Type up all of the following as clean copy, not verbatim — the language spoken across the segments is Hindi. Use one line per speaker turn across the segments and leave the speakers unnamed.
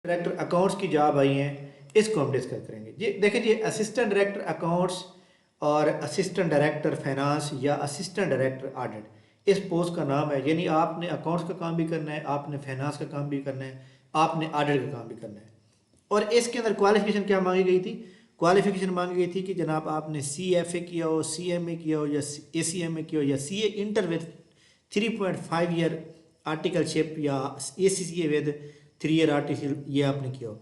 डायरेक्टर अकाउंट्स की जॉब आई हैं, इसको हम डिस्कस करेंगे जी। देखिए जी, असिस्टेंट डायरेक्टर अकाउंट्स और असिस्टेंट डायरेक्टर फाइनेंस या असिस्टेंट डायरेक्टर ऑडिट इस पोस्ट का नाम है। यानी आपने अकाउंट्स का काम भी करना है, आपने फाइनेंस का काम भी करना है, आपने ऑडिट का काम भी करना है। और इसके अंदर क्वालिफिकेशन क्या मांगी गई थी? क्वालिफिकेशन मांगी गई थी कि जनाब आपने CFA किया हो, CMA किया हो या ACMA किया हो या CA inter with 3.5 year articleship या ACCA विद 3 ईयर आर्टिकल, ये आपने किया हो।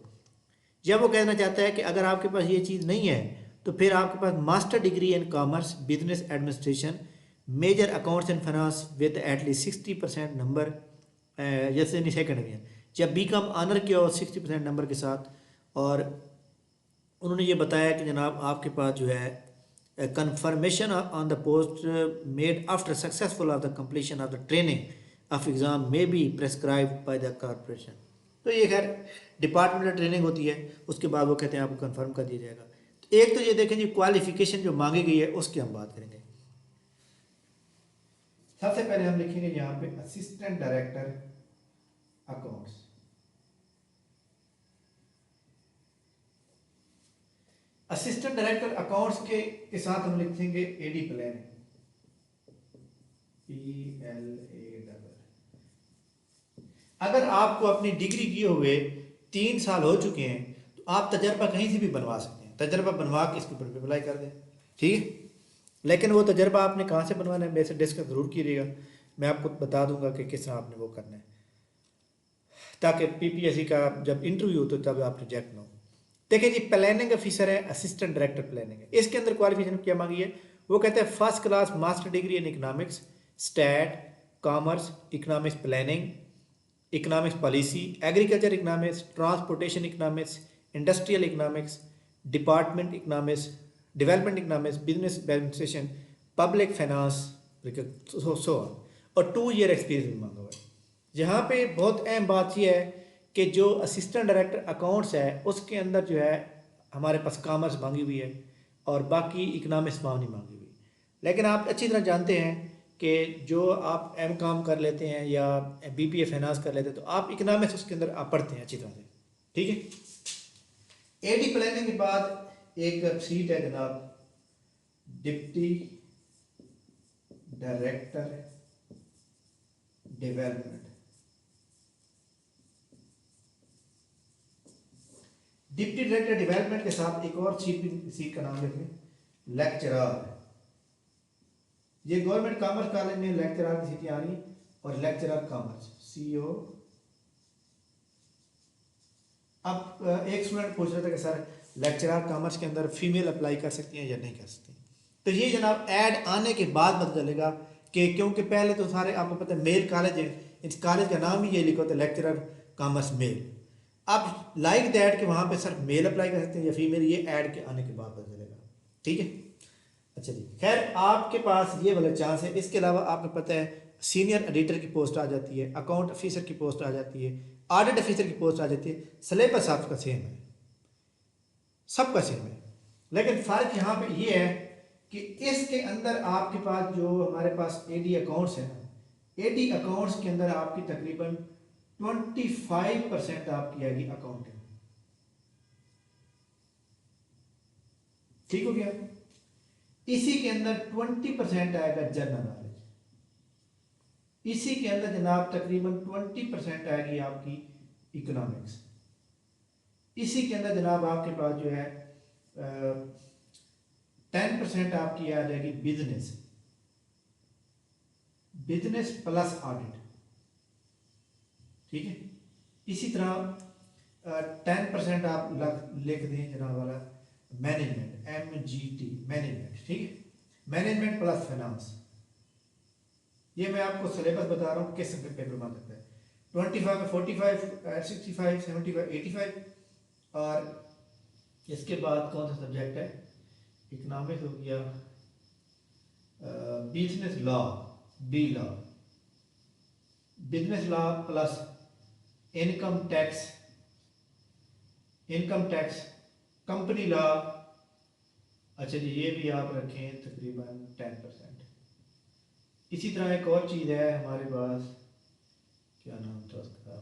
जब वो कहना चाहता है कि अगर आपके पास ये चीज़ नहीं है तो फिर आपके पास master degree in commerce business administration major accounts and finance with at least 60% number, जैसे नहीं सेकेंड में जब BCom ऑनर किया हो 60% नंबर के साथ। और उन्होंने ये बताया कि जनाब आपके पास जो है confirmation on the post made after successful of the completion of the training of exam may be prescribed by the corporation। तो ये खैर डिपार्टमेंटल ट्रेनिंग होती है, उसके बाद वो कहते हैं आपको कंफर्म कर दिया जाएगा। तो एक तो ये देखें जी, क्वालिफिकेशन जो मांगी गई है उसकी हम बात करेंगे। सबसे पहले हम लिखेंगे यहाँ पे assistant director accounts. Assistant director accounts के साथ हम लिखेंगे AD प्लानिंग, PLA। अगर आपको अपनी डिग्री किए हुए 3 साल हो चुके हैं तो आप तजर्बा कहीं से भी बनवा सकते हैं, तजर्बा बनवा के इसके ऊपर अप्लाई कर दें, ठीक है। लेकिन वो तजर्बा आपने कहाँ से बनवाना है, मेरे से डिस्कस ज़रूर कीजिएगा, मैं आपको बता दूंगा कि किस तरह आपने वो करना है, ताकि PPSC का जब इंटरव्यू हो तो तब आप रिजेक्ट ना हो। देखिए जी, प्लानिंग ऑफिसर है, असिस्टेंट डायरेक्टर प्लानिंग है। इसके अंदर क्वालिफिकेशन क्या मांगी है? वो कहते हैं first class master degree in economics, stat, commerce, economics planning, economics policy, agriculture economics, transportation economics, industrial economics, department economics, development economics, business administration, public finance, so और 2 ईयर एक्सपीरियंस मांगा हुआ है। यहाँ पे बहुत अहम बात यह है कि जो असिस्टेंट डायरेक्टर अकाउंट्स है उसके अंदर जो है हमारे पास कॉमर्स मांगी हुई है और बाकी इकोनॉमिक्स मांगी हुई है। लेकिन आप अच्छी तरह जानते हैं कि जो आप M.Com कर लेते हैं या BPA फाइनेंस कर लेते हैं तो आप इकोनॉमिक्स उसके अंदर आप पढ़ते हैं अच्छी तरह से, ठीक है। AD प्लानिंग के बाद एक सीट है जनाब deputy director development. Deputy director development के साथ एक और सीट का नाम लिखें, लेक्चरर। ये गवर्नमेंट कॉमर्स कॉलेज में लेक्चरर की सीटें आ रही हैं और लेक्चरर कॉमर्स CO। अब एक स्टूडेंट पूछ रहा था कि सर लेक्चरर कॉमर्स के अंदर फीमेल अप्लाई कर सकती हैं या नहीं कर सकती? तो ये जनाब ऐड आने के बाद पता चलेगा कि क्योंकि पहले तो सारे आपको पता है मेल कॉलेज है, इस कॉलेज का नाम ही ये लिखा होता है लेक्चरर कॉमर्स मेल। अब लाइक दैट कि वहाँ पे सिर्फ मेल अप्लाई कर सकते हैं या फीमेल, ये ऐड के आने के बाद पता चलेगा, ठीक है। अच्छा जी, खैर आपके पास ये वाला चांस है। इसके अलावा आपको पता है सीनियर एडिटर की पोस्ट आ जाती है, अकाउंट ऑफिसर की पोस्ट आ जाती है, ऑडिट ऑफिसर की पोस्ट आ जाती है। सिलेबस आपका सेम है, सबका सेम है, लेकिन फ़र्क यहाँ पे ये है कि इसके अंदर आपके पास जो हमारे पास AD अकाउंट्स है ना, AD अकाउंट्स के अंदर आपकी तकरीबन 25% आपकी आएगी अकाउंटिंग, ठीक हो गया। इसी के अंदर 20% आएगा जनरल नॉलेज, इसी के अंदर जनाब तकरीबन 20% आएगी आपकी इकोनॉमिक्स, इसी के अंदर जनाब आपके पास जो है 10% आपकी आ जाएगी बिजनेस, बिजनेस प्लस ऑडिट, ठीक है। इसी तरह 10% आप लिख दें जनाब वाला मैनेजमेंट, MGT मैनेजमेंट, ठीक है। मैनेजमेंट प्लस फाइनेंस, ये मैं आपको सिलेबस बता रहा हूँ किस पेपर में सकता है। 25 में 45, 65, 75, 85। और इसके बाद कौन सा सब्जेक्ट है? इकोनॉमिक्स हो गया, business law, B law, business law plus income tax, income tax, company law. अच्छा जी, ये भी आप रखें तकरीबन 10%। इसी तरह एक और चीज़ है हमारे पास, क्या नाम था उसका,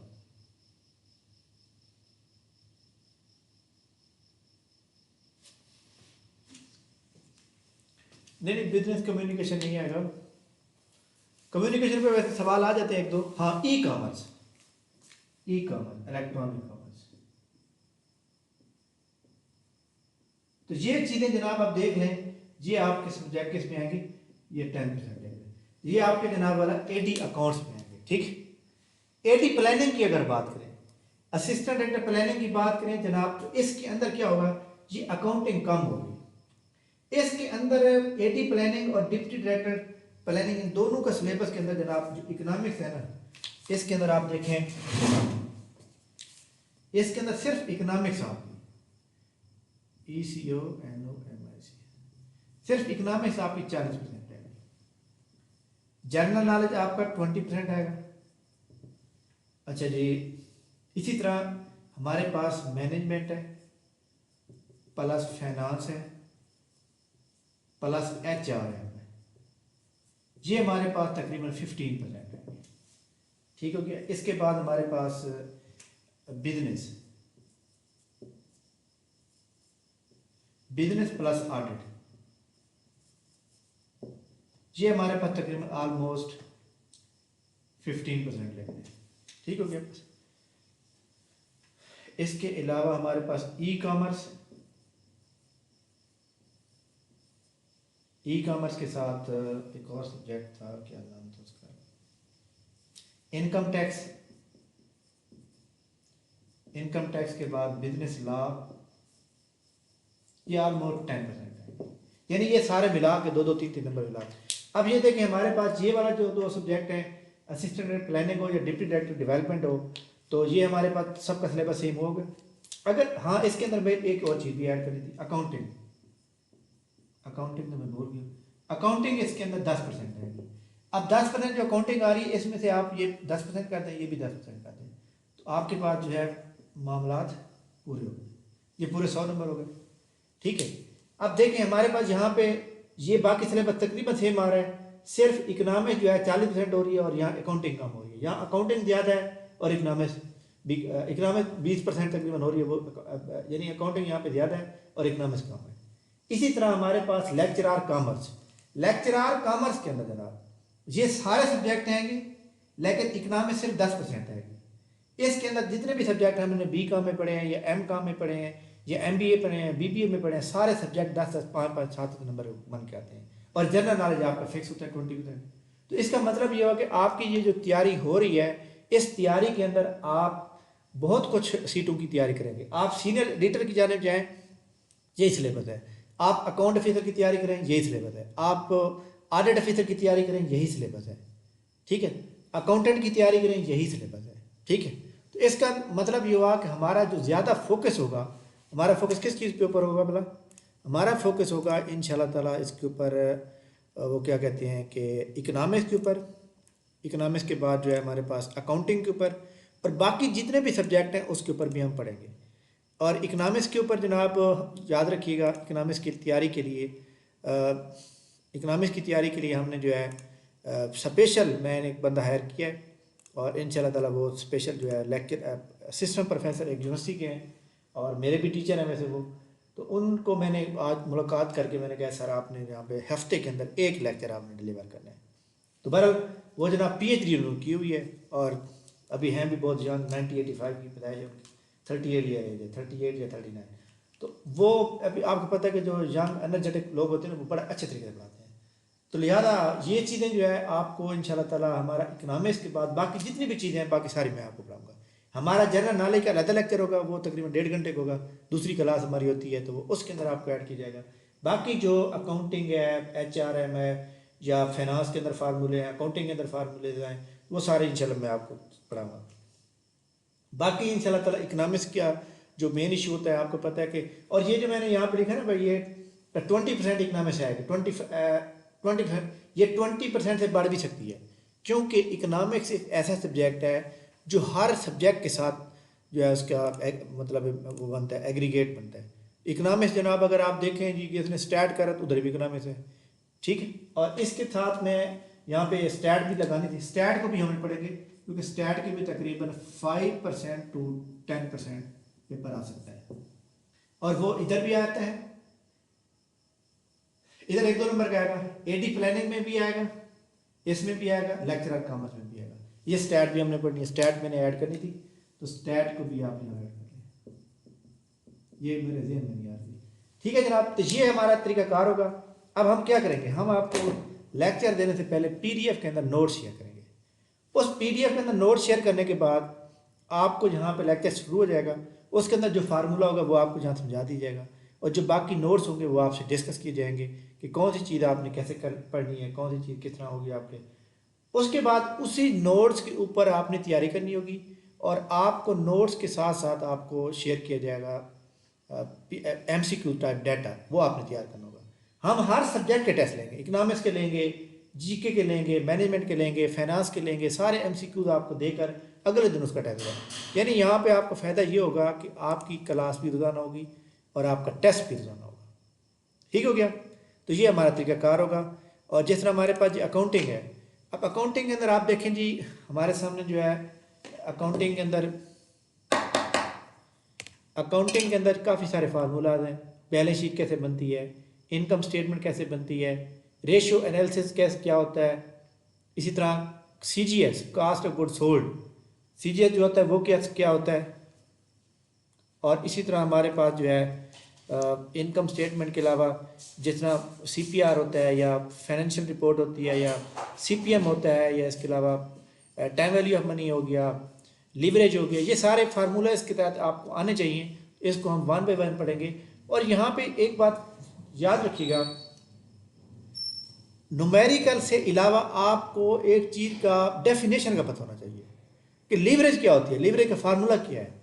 नहीं बिजनेस कम्युनिकेशन नहीं आएगा। कम्युनिकेशन पे वैसे सवाल आ जाते हैं एक दो। हाँ, ई कॉमर्स, इलेक्ट्रॉनिक कॉमर्स। तो ये चीजें जनाब आप देख लें, ये आपके सब्जेक्ट किस में आएंगे, ये 10% आएंगे। ये आपके जनाब वाला 80 अकाउंट्स में आएंगे। ठीक, 80 प्लानिंग की अगर बात करें, असिस्टेंट डायरेक्टर प्लानिंग की बात करें जनाब, तो इसके अंदर क्या होगा, ये अकाउंटिंग कम होगी। इसके अंदर 80 प्लानिंग और डिप्टी डायरेक्टर प्लानिंग, इन दोनों का सिलेबस के अंदर जनाब जो इकोनॉमिक्स है ना, इसके अंदर आप देखें, इसके अंदर सिर्फ इकोनॉमिक्स आपकी ECONOMIC, सिर्फ इकोनॉमिक्स आपकी 40% आएगी। जनरल नॉलेज आपका 20% आएगा। अच्छा जी, इसी तरह हमारे पास मैनेजमेंट है, प्लस फाइनेंस है, प्लस HR है, ये हमारे पास तकरीबन 15% है। ठीक हो गया। इसके बाद हमारे पास बिजनेस प्लस ऑडिट, ये हमारे पास तकरीबन ऑलमोस्ट 15% लेंगे। ठीक हो गया। इसके अलावा हमारे पास ई कॉमर्स के साथ एक और सब्जेक्ट था, क्या नाम था उसका, इनकम टैक्स के बाद बिजनेस लॉ, ये ऑलमोस्ट 10% है। यानी ये सारे मिला के 2-3 नंबर मिला। अब ये देखें, हमारे पास ये वाला जो 2 सब्जेक्ट हैं, असिस्टेंट प्लानिंग हो या डिप्टी डायरेक्टर डेवलपमेंट हो, तो ये हमारे पास सबका सिलेबस सेम होगा। अगर हाँ, इसके अंदर मैं एक और चीज़ भी ऐड करी थी, अकाउंटिंग तो मैं भूल गया। अकाउंटिंग इसके अंदर 10% है। अब 10% जो अकाउंटिंग आ रही है, इसमें से आप ये 10% कर दें, ये भी 10% कर दें, तो आपके पास जो है मामलात पूरे हो गए, ये पूरे 100 नंबर हो गए। ठीक है। अब देखें, हमारे पास यहाँ पे ये बाकी सिलेबस तकरीबन सेम आ रहा है, सिर्फ इकोनॉमिक्स जो है 40% हो रही है और यहाँ अकाउंटिंग कम हो रही है। यहाँ अकाउंटिंग ज़्यादा है और इकोनॉमिक्स 20% तकरीबन हो रही है, वो यानी अकाउंटिंग यहाँ पे ज़्यादा है और इकोनॉमिक्स कम है। इसी तरह हमारे पास लेक्चरार कॉमर्स के अंदर जनाब ये सारे सब्जेक्ट आएंगे, लेकिन इकोनॉमिक्स सिर्फ 10% आएगी। इसके अंदर जितने भी सब्जेक्ट हमने BCom में पढ़े हैं या MCom में पढ़े हैं या MBA पढ़े हैं, BBA में पढ़े हैं, सारे सब्जेक्ट 10-10, 5-5, 7 नंबर बन के आते हैं और जनरल नॉलेज आपका फिक्स होता है 20%। तो इसका मतलब ये हुआ कि आपकी ये जो तैयारी हो रही है, इस तैयारी के अंदर आप बहुत कुछ सीटों की तैयारी करेंगे। आप सीनियर एडिटर की जानिब जाएँ, यही सिलेबस है। आप अकाउंट ऑफिसर की तैयारी करें, यही सिलेबस है। आप ऑडिट ऑफिसर की तैयारी करें, यही सिलेबस है। ठीक है। अकाउंटेंट की तैयारी करें, यही सिलेबस है। ठीक है। तो इसका मतलब ये हुआ कि हमारा जो ज़्यादा फोकस होगा, हमारा फोकस किस चीज़ के ऊपर होगा भला? हमारा फोकस होगा इंशाल्लाह ताला इसके ऊपर, वो क्या कहते हैं कि इकोनॉमिक्स के ऊपर। इकोनॉमिक्स के बाद जो है हमारे पास अकाउंटिंग के ऊपर, और बाकी जितने भी सब्जेक्ट हैं उसके ऊपर भी हम पढ़ेंगे। और इकोनॉमिक्स के ऊपर जनाब याद रखिएगा, इकोनॉमिक्स की तैयारी के लिए हमने जो है स्पेशल, मैंने एक बंदा हायर किया है और इंशाल्लाह ताला वो स्पेशल जो है लेक्चर असिस्टेंट प्रोफेसर एक यूनिवर्सिटी के हैं और मेरे भी टीचर हैं वैसे वो। तो उनको मैंने आज मुलाकात करके मैंने कहा सर आपने यहाँ पे हफ्ते के अंदर एक लेक्चर आपने डिलीवर करना है। तो बहरहाल वो जनाब PhD उन्होंने की हुई है और अभी हैं भी बहुत यंग, 1985 की पैदाइश है उनकी, 38 या 39। तो वो अभी आपको पता है कि जो यंग एनर्जेटिक लोग होते हैं ना, वो बड़ा अच्छे तरीके से पढ़ाते हैं। तो लिहाजा ये चीज़ें जो है आपको इंशाल्लाह ताला हमारा इकोनॉमिक्स के बाद बाकी जितनी भी चीज़ें हैं बाकी सारी मैं आपको पढ़ाऊँगा। हमारा जनरल नॉलेज का अलग लेक्चर होगा, वो तकरीबन 1.5 घंटे का होगा। दूसरी क्लास हमारी होती है तो वो उसके अंदर आपको ऐड किया जाएगा। बाकी जो अकाउंटिंग है, HRM है या फाइनेंस के अंदर फार्मूले हैं, अकाउंटिंग के अंदर फार्मूले हैं, वो सारे इंशाल्लाह मैं आपको पढ़ाऊँगा। बाकी इंशाल्लाह ताला इकोनॉमिक्स का जो मेन इशू होता है आपको पता है कि, और ये जो मैंने यहाँ पर लिखा है ना भाई, ये 20% इकोनॉमिक्स आएगी, 20%, ये 20% से बढ़ भी सकती है, क्योंकि इकोनॉमिक्स एक ऐसा सब्जेक्ट है जो हर सब्जेक्ट के साथ जो है उसका मतलब वो बनता है, एग्रीगेट बनता है। इकोनॉमिक्स जनाब अगर आप देखें जी, इसने स्टैट करा तो उधर भी इकोनॉमिक्स है। ठीक है। और इसके साथ में यहाँ पे स्टैट भी लगानी थी, स्टैट को भी हम पढ़ेंगे क्योंकि स्टैट के भी तकरीबन 5% to 10% पेपर आ सकता है और वो इधर भी आता है। इधर 1-2 नंबर का आएगा, एडी प्लानिंग में भी आएगा, इसमें भी आएगा, लेक्चरर कॉमर्स में भी आएगा। ये स्टैट भी हमने पढ़नी है, स्टैट मैंने ऐड करनी थी तो स्टैट को भी आप यहाँ ऐड कर लें, ये मेरे जहन में नहीं आ रही। ठीक है जनाब, तो ये हमारा तरीकाकार होगा। अब हम क्या करेंगे, हम आपको लेक्चर देने से पहले पीडीएफ के अंदर नोट शेयर करेंगे। उस पीडीएफ के अंदर नोट शेयर करने के बाद आपको जहाँ पे लेक्चर शुरू हो जाएगा उसके अंदर जो फार्मूला होगा वो आपको जहाँ समझा दी जाएगा, और जो बाकी नोट्स होंगे वो आपसे डिस्कस किए जाएंगे कि कौन सी चीज़ आपने कैसे पढ़नी है, कौन सी चीज़ किस तरह होगी आपके। उसके बाद उसी नोट्स के ऊपर आपने तैयारी करनी होगी, और आपको नोट्स के साथ साथ आपको शेयर किया जाएगा MCQ टाइप डाटा, वो आपने तैयार करना होगा। हम हर सब्जेक्ट के टेस्ट लेंगे, इकोनॉमिक्स के लेंगे, जीके के लेंगे, मैनेजमेंट के लेंगे, फाइनेंस के लेंगे, सारे MCQ आपको देकर अगले दिन उसका टेस्ट होगा। यानी यहाँ पे आपको फ़ायदा ये होगा कि आपकी क्लास भी रोज़ाना होगी और आपका टेस्ट भी रोज़ाना होगा। ठीक हो गया, तो ये हमारा तरीकाकार होगा। और जिस तरह हमारे पास अकाउंटिंग है, अब अकाउंटिंग के अंदर आप देखें जी, हमारे सामने जो है अकाउंटिंग के अंदर काफ़ी सारे फार्मूलाज हैं। बैलेंस शीट कैसे बनती है, इनकम स्टेटमेंट कैसे बनती है, रेशियो एनालिसिस कैसे क्या होता है, इसी तरह CGS cost of goods sold, CGS जो होता है वो क्या होता है। और इसी तरह हमारे पास जो है इनकम स्टेटमेंट के अलावा जितना CPR होता है या फाइनेंशियल रिपोर्ट होती है या CPM होता है, या इसके अलावा टाइम वैल्यू ऑफ मनी हो गया, लीवरेज हो गया, ये सारे फार्मूला इसके तहत आपको आने चाहिए। इसको हम 1 बाय 1 पढ़ेंगे। और यहाँ पे एक बात याद रखिएगा, न्यूमेरिकल से अलावा आपको एक चीज़ का डेफिनेशन का पता होना चाहिए कि लीवरेज क्या होती है, लीवरेज का फार्मूला क्या है।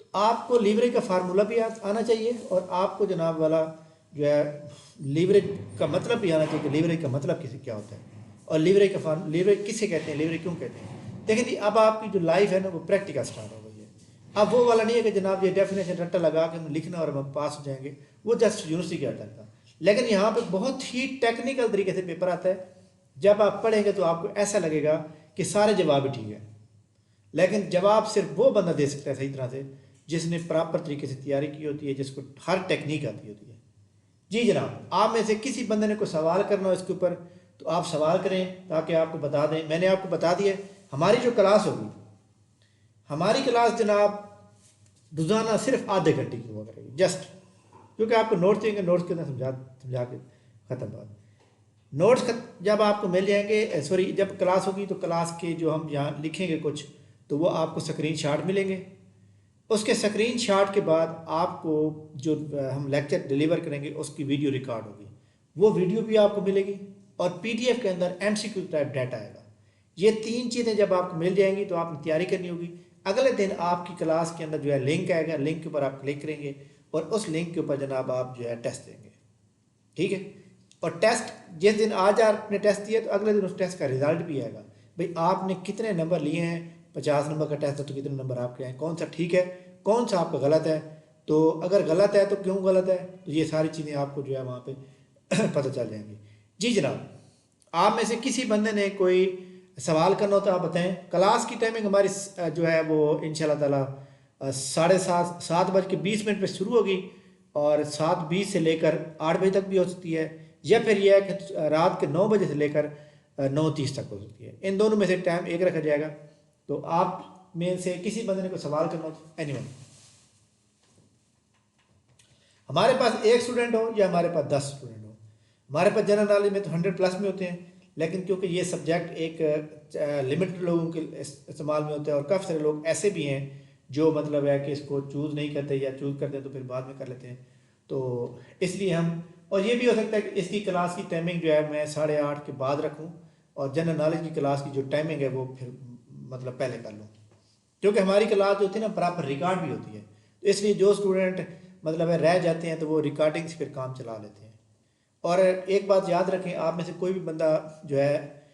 तो आपको लीवरेज का फार्मूला भी आना चाहिए, और आपको जनाब वाला जो है लीवरेज का मतलब भी आना चाहिए कि लीवरेज का मतलब किसी क्या होता है, और लीवरेज किसे कहते हैं, लीवरेज क्यों कहते हैं। देखिए जी, अब आपकी जो लाइफ है ना वो प्रैक्टिकल स्टार्ट हो गई है। अब वो वाला नहीं है कि जनाब ये डेफिनेशन रट्टा लगा के लिखना और हम पास हो जाएंगे, वो जस्ट यूनिवर्सिटी के आता था। लेकिन यहाँ पे बहुत ही टेक्निकल तरीके से पेपर आता है। जब आप पढ़ेंगे तो आपको ऐसा लगेगा कि सारे जवाब ही ठीक है, लेकिन जवाब सिर्फ वो बंदा दे सकता है सही तरह से जिसने प्रॉपर तरीके से तैयारी की होती है, जिसको हर टेक्निक आती होती है। जी जनाब, आप में से किसी बंदे ने कोई सवाल करना हो इसके ऊपर तो आप सवाल करें ताकि आपको बता दें। मैंने आपको बता दिया हमारी जो क्लास होगी, हमारी क्लास जनाब रोज़ाना सिर्फ आधे घंटे की हुआ करेगी, जस्ट क्योंकि आपको नोट्स देंगे, नोट्स के अंदर समझा के ख़त्म बात। नोट्स जब आपको मिल जाएंगे, सॉरी जब क्लास होगी तो क्लास के जो हम यहाँ लिखेंगे कुछ, तो वो आपको स्क्रीनशॉट मिलेंगे। उसके स्क्रीनशॉट के बाद आपको जो हम लेक्चर डिलीवर करेंगे उसकी वीडियो रिकॉर्ड होगी, वो वीडियो भी आपको मिलेगी, और PDF के अंदर MCQ टाइप डाटा आएगा। ये 3 चीज़ें जब आपको मिल जाएंगी तो आपने तैयारी करनी होगी। अगले दिन आपकी क्लास के अंदर जो है लिंक आएगा, लिंक के ऊपर आप क्लिक करेंगे और उस लिंक के ऊपर जनाब आप जो है टेस्ट देंगे। ठीक है, और टेस्ट जिस दिन आज आपने टेस्ट दिया तो अगले दिन उस टेस्ट का रिजल्ट भी आएगा, भाई आपने कितने नंबर लिए हैं। 50 नंबर का टेस्ट है तो कितने नंबर आपके हैं, कौन सा ठीक है, कौन सा आपका गलत है। तो अगर गलत है तो क्यों गलत है, तो ये सारी चीज़ें आपको जो है वहाँ पे पता चल जाएंगी। जी जनाब, आप में से किसी बंदे ने कोई सवाल करना हो तो आप बताएं। क्लास की टाइमिंग हमारी जो है वो इंशाल्लाह ताला 7:20 पे शुरू होगी, और 7:20 से लेकर 8 बजे तक भी हो सकती है, या फिर यह है कि रात के 9 बजे से लेकर 9:30 तक हो सकती है। इन दोनों में से टाइम एक रखा जाएगा। तो आप में से किसी बंदे ने कोई सवाल करना हो तो एनीवन, हमारे पास 1 स्टूडेंट हो या हमारे पास 10 स्टूडेंट हो, हमारे पास जनरल नॉलेज में तो 100+ में होते हैं, लेकिन क्योंकि ये सब्जेक्ट एक लिमिटेड लोगों के इस्तेमाल में होता है, और काफ़ी सारे लोग ऐसे भी हैं जो मतलब है कि इसको चूज़ नहीं करते, या चूज़ करते हैं तो फिर बाद में कर लेते हैं। तो इसलिए हम, और ये भी हो सकता है कि इसकी क्लास की टाइमिंग जो है मैं 8:30 के बाद रखूँ, और जनरल नॉलेज की क्लास की जो टाइमिंग है वो फिर मतलब पहले कर लूँ, क्योंकि हमारी क्लास जो होती है ना प्रॉपर रिकॉर्ड भी होती है। तो इसलिए जो स्टूडेंट मतलब है रह जाते हैं तो वो रिकॉर्डिंग से फिर काम चला लेते हैं। और एक बात याद रखें, आप में से कोई भी बंदा जो है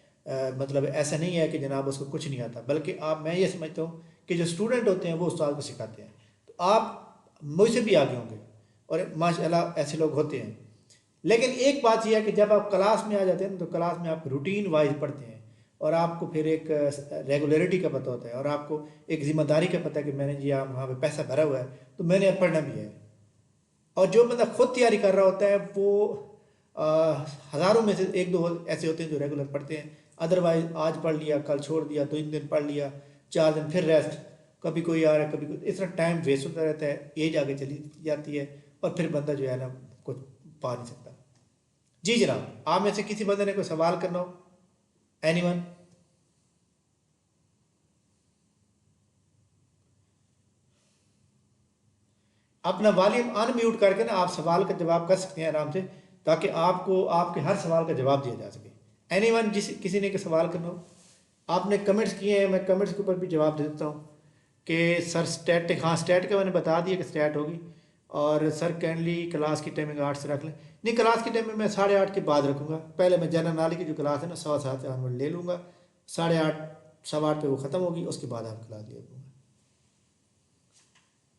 मतलब ऐसा नहीं है कि जनाब उसको कुछ नहीं आता, बल्कि मैं ये समझता हूँ कि जो स्टूडेंट होते हैं वो उस्ताद को सिखाते हैं। तो आप मुझसे भी आगे होंगे, और माशाल्लाह ऐसे लोग होते हैं। लेकिन एक बात यह है कि जब आप क्लास में आ जाते हैं तो क्लास में आप रूटीन वाइज पढ़ते हैं, और आपको फिर एक रेगुलरिटी का पता होता है, और आपको एक ज़िम्मेदारी का पता है कि मैंने जी वहाँ पे पैसा भरा हुआ है तो मैंने अब पढ़ना भी है। और जो बंदा खुद तैयारी कर रहा होता है वो हज़ारों में से एक दो ऐसे होते हैं जो रेगुलर पढ़ते हैं, अदरवाइज आज पढ़ लिया, कल छोड़ दिया, 2 दिन पढ़ लिया, 4 दिन फिर रेस्ट, कभी कोई आ रहा है कभी कोई, इस तरह टाइम वेस्ट होता रहता है, एज आगे चली जाती है और फिर बंदा जो है ना कुछ पा नहीं सकता। जी जनाब, आप में से किसी बंदे ने कोई सवाल करना हो? एनीवन? अपना वॉल्यूम अनम्यूट करके ना आप सवाल का जवाब कर सकते हैं आराम से, ताकि आपको आपके हर सवाल का जवाब दिया जा सके। एनीवन, जिस किसी ने के सवाल करना हो? आपने कमेंट्स किए हैं, मैं कमेंट्स के ऊपर भी जवाब दे देता हूँ कि सर स्टैट, हाँ स्टैट का मैंने बता दिया कि स्टैट होगी, और सर कैंडली क्लास की टाइमिंग 8 से रख लें। नहीं, क्लास की टाइमिंग मैं 8:30 के बाद रखूँगा। पहले मैं जनरल नॉलेज की जो क्लास है ना 7:15 मिनट ले लूँगा, 8:30 8:15 पे वो ख़त्म होगी, उसके बाद आप क्लास ले लूँगा।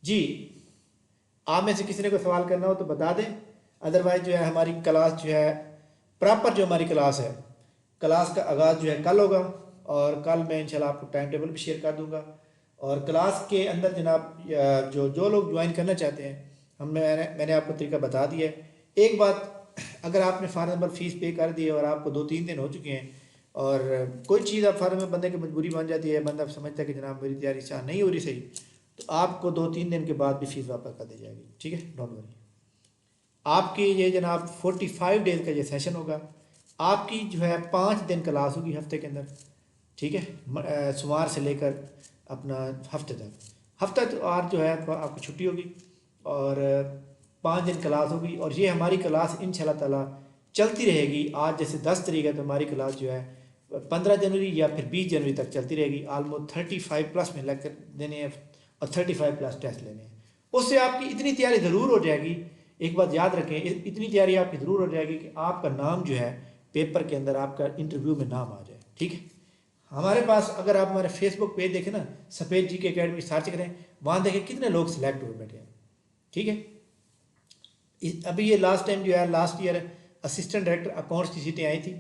जी, आप में से किसी ने कोई सवाल करना हो तो बता दें, अदरवाइज जो है हमारी क्लास जो है प्रॉपर, जो हमारी क्लास है, क्लास का आगाज़ जो है कल होगा, और कल मैं इंशाल्लाह आपको टाइम टेबल भी शेयर कर दूंगा। और क्लास के अंदर जनाब जो जो लोग ज्वाइन करना चाहते हैं, मैंने आपको तरीका बता दिया है। एक बात, अगर आपने फॉर एग्जाम्पल फ़ीस पे कर दी है और आपको 2-3 दिन हो चुके हैं और कोई चीज़ आप फॉर बंदे की मजबूरी बन जाती है, बंदा समझता है कि जनाब मेरी तैयारी चाह नहीं हो रही सही, तो आपको 2-3 दिन के बाद भी फ़ीस वापस कर दी जाएगी। ठीक है, डोंट वरी। आपकी ये जनाब 45 डेज़ का ये सेशन होगा। आपकी जो है 5 दिन क्लास होगी हफ्ते के अंदर। ठीक है, सोमवार से लेकर अपना हफ्ते तक, हफ्ता तो और जो है तो आपको छुट्टी होगी, और 5 दिन क्लास होगी। और ये हमारी क्लास इंशाल्लाह ताला चलती रहेगी। आज जैसे 10 तारीख है तो हमारी क्लास जो है 15 जनवरी या फिर 20 जनवरी तक चलती रहेगी। ऑलमोस्ट 35+ में लेक्चर देने हैं और 35+ टेस्ट लेने हैं। उससे आपकी इतनी तैयारी ज़रूर हो जाएगी। एक बात याद रखें, इतनी तैयारी आपकी ज़रूर हो जाएगी कि आपका नाम जो है पेपर के अंदर, आपका इंटरव्यू में नाम आ जाए। ठीक है, हमारे पास अगर आप हमारे फेसबुक पेज देखें ना, सफ़ेद जी के अकेडमी सर्च करें, वहाँ देखें कितने लोग सिलेक्ट हुए बैठे हैं। ठीक है, अभी ये लास्ट टाइम जो है last year assistant director accounts की सीटें आई थी,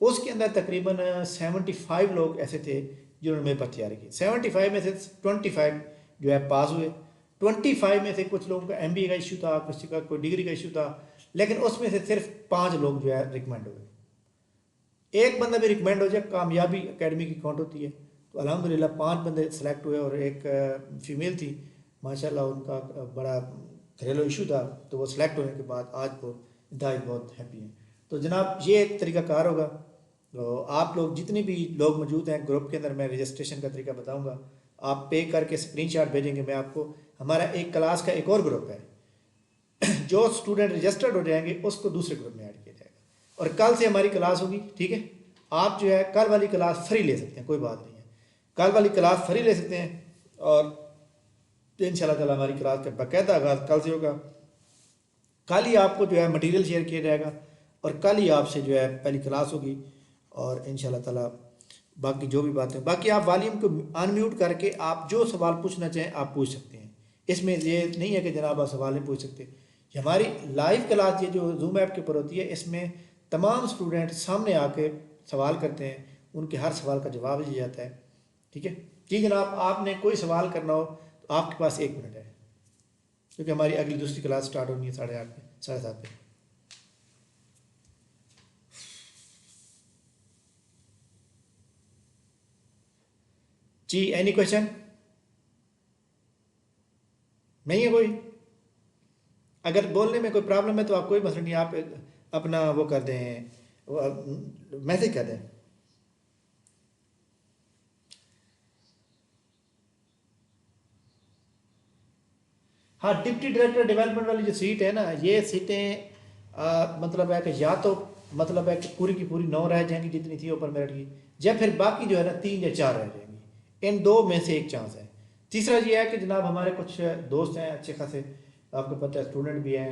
उसके अंदर तकरीबन 75 लोग ऐसे थे जिन्होंने मेरे पर तैयारी की। 75 में से 25 जो है पास हुए। 25 में से कुछ लोगों का MBA का इशू था, किसी का कोई डिग्री का इशू था, लेकिन उसमें से सिर्फ 5 लोग जो है रिकमेंड हुए। एक बंदा भी रिकमेंड हो जाए, कामयाबी एकेडमी की काउंट होती है। तो अल्हम्दुलिल्लाह 5 बंदे सेलेक्ट हुए, और एक फ़ीमेल थी, माशाल्लाह उनका बड़ा घरेलू इशू था, तो वो सिलेक्ट होने के बाद आज वो इंतहाई बहुत हैप्पी हैं। तो जनाब ये एक तरीकाकार होगा। तो आप लोग जितने भी लोग मौजूद हैं ग्रुप के अंदर, मैं रजिस्ट्रेशन का तरीका बताऊंगा, आप पे करके स्क्रीनशॉट भेजेंगे मैं आपको। हमारा एक क्लास का एक और ग्रुप है, जो स्टूडेंट रजिस्टर्ड हो जाएंगे उसको दूसरे ग्रुप में ऐड किया जाएगा। और कल से हमारी क्लास होगी। ठीक है, आप जो है कल वाली क्लास फ्री ले सकते हैं, कोई बात नहीं है, कल वाली क्लास फ्री ले सकते हैं। और इंशाल्लाह ताला हमारी क्लास का बाकायदा आगाज़ कल से होगा। कल ही आपको जो है मटेरियल शेयर किया जाएगा, और कल ही आपसे जो है पहली क्लास होगी। और इंशाल्लाह ताला बाकी जो भी बातें, बाकी आप वॉल्यूम को अनम्यूट करके आप जो सवाल पूछना चाहें आप पूछ सकते हैं। इसमें ये नहीं है कि जनाब आप सवाल नहीं पूछ सकते। ये हमारी लाइव क्लास, ये जो जूम ऐप के ऊपर होती है, इसमें तमाम स्टूडेंट सामने आके सवाल करते हैं, उनके हर सवाल का जवाब दिया जाता है। ठीक है जी जनाब, आपने कोई सवाल करना हो तो आपके पास 1 मिनट है, क्योंकि हमारी अगली दूसरी क्लास स्टार्ट होनी है 8:30 पे, 7:30 पे। जी, एनी क्वेश्चन? नहीं है कोई? अगर बोलने में कोई प्रॉब्लम है तो आप कोई मसला नहीं, आप अपना वो कर दें, मैसेज कर दें। हाँ, डिप्टी डायरेक्टर डेवलपमेंट वाली जो सीट है ना, ये सीटें मतलब है कि या तो मतलब है कि पूरी की पूरी 9 रह जाएंगी जितनी थी ओपन मेरिट की, या फिर बाकी जो है ना 3 या 4 रह जाएंगी। इन दो में से एक चांस है। तीसरा ये है कि जनाब हमारे कुछ दोस्त हैं अच्छे खासे, आपको पता है स्टूडेंट भी हैं,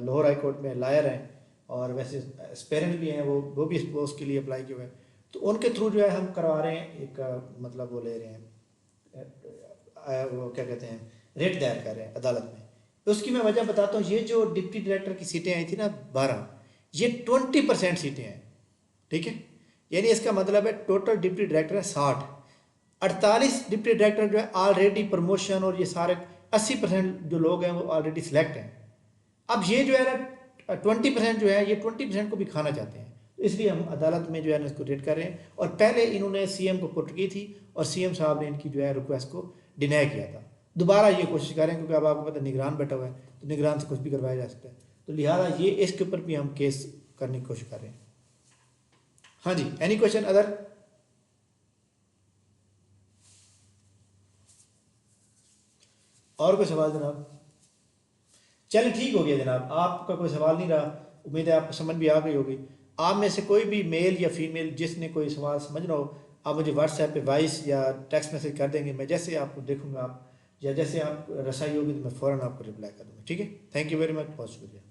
लाहौर हाई कोर्ट में लायर हैं, और वैसे एस्पेरेंट भी हैं, वो भी इस पोस्ट के लिए अप्लाई किए हुए हैं। तो उनके थ्रू जो है हम करवा रहे हैं, एक मतलब वो ले रहे हैं, वो क्या कहते हैं, रेट दायर कर रहे हैं अदालत में। तो उसकी मैं वजह बताता हूँ। ये जो डिप्टी डायरेक्टर की सीटें आई थी ना 12, ये 20% सीटें हैं। ठीक है, यानी इसका मतलब है टोटल डिप्टी डायरेक्टर है 60, 48 डिप्टी डायरेक्टर जो है ऑलरेडी प्रमोशन और ये सारे 80% जो लोग हैं वो ऑलरेडी सिलेक्ट हैं। अब ये जो है ना 20% जो है ये 20% को भी खाना चाहते हैं, इसलिए हम अदालत में जो है ना इसको रेट कर रहे हैं। और पहले इन्होंने सीएम को पुट की थी और सीएम साहब ने इनकी जो है रिक्वेस्ट को डिनाई किया था। दोबारा ये कोशिश करें क्योंकि अब आपको पता निगरान बैठा हुआ है, तो निगरान से कुछ भी करवाया जा सकता है, तो लिहाजा ये इसके ऊपर भी हम केस करने की कोशिश कर रहे हैं। हाँ जी, एनी क्वेश्चन अदर? और कोई सवाल जनाब? चलिए ठीक हो गया जनाब, आपका कोई सवाल नहीं रहा, उम्मीद है आपको समझ भी आ गई होगी। आप में से कोई भी मेल या फीमेल जिसने कोई सवाल समझना हो, आप मुझे व्हाट्सएप पे वॉइस या टेक्स्ट मैसेज कर देंगे, मैं जैसे आपको देखूंगा आप या जैसे आप रसाई होगी तो मैं फ़ौरन आपको रिप्लाई कर दूँगा। ठीक है, थैंक यू वेरी मच, बहुत शुक्रिया।